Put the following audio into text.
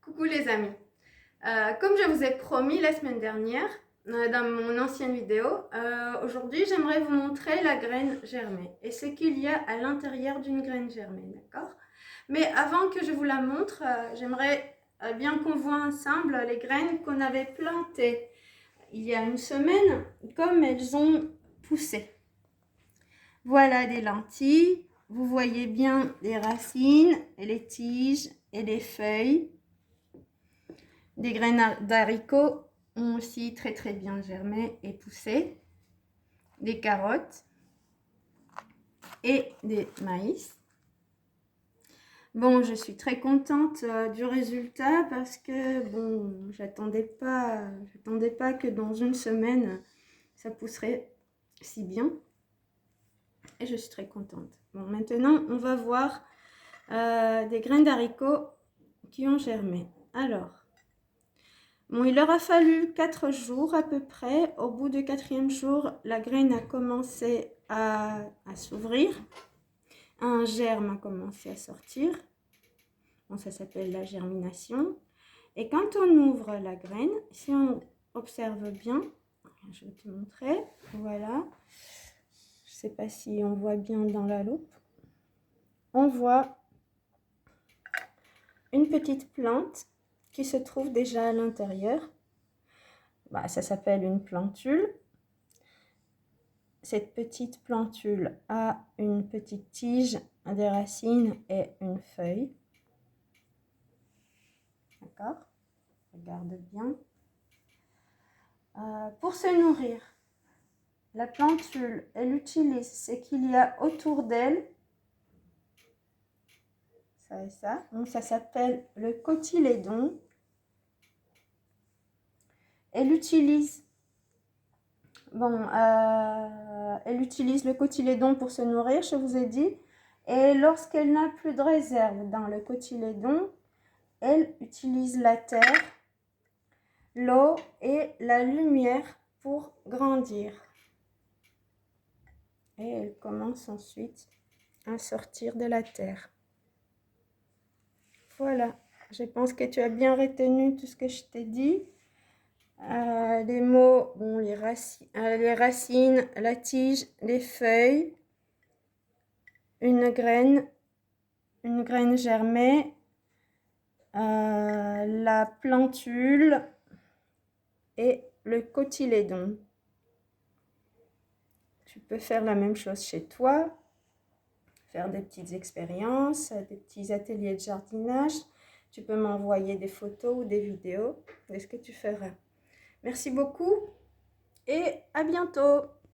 Coucou les amis. Comme je vous ai promis la semaine dernière dans mon ancienne vidéo, aujourd'hui j'aimerais vous montrer la graine germée et ce qu'il y a à l'intérieur d'une graine germée, d'accord? Mais avant que je vous la montre, j'aimerais bien qu'on voit ensemble les graines qu'on avait plantées il y a une semaine, comme elles ont poussé. Voilà des lentilles, vous voyez bien les racines et les tiges et les feuilles. Des graines d'haricots ont aussi très bien germé et poussé. Des carottes et des maïs. Bon, je suis très contente du résultat parce que bon, j'attendais pas que dans une semaine ça pousserait si bien. Et je suis très contente. Bon, maintenant on va voir des graines d'haricots qui ont germé. Alors, bon, il leur a fallu 4 jours à peu près. Au bout du 4e jour, la graine a commencé à s'ouvrir. Un germe a commencé à sortir. Bon, ça s'appelle la germination. Et quand on ouvre la graine, si on observe bien, je vais te montrer, voilà. Je ne sais pas si on voit bien dans la loupe. On voit une petite plante qui se trouve déjà à l'intérieur. Ça s'appelle une plantule. Cette petite plantule a une petite tige, des racines et une feuille. D'accord? Regarde bien. Pour se nourrir, la plantule, elle utilise ce qu'il y a autour d'elle. Ça et ça. Donc ça s'appelle le cotylédon. Elle utilise le cotylédon pour se nourrir, je vous ai dit. Et lorsqu'elle n'a plus de réserve dans le cotylédon, elle utilise la terre, l'eau et la lumière pour grandir. Et elle commence ensuite à sortir de la terre. Voilà, je pense que tu as bien retenu tout ce que je t'ai dit. Les mots, bon, les racines, la tige, les feuilles, une graine germée, la plantule et le cotylédon. Tu peux faire la même chose chez toi, faire des petites expériences, des petits ateliers de jardinage. Tu peux m'envoyer des photos ou des vidéos de ce que tu feras. Merci beaucoup et à bientôt.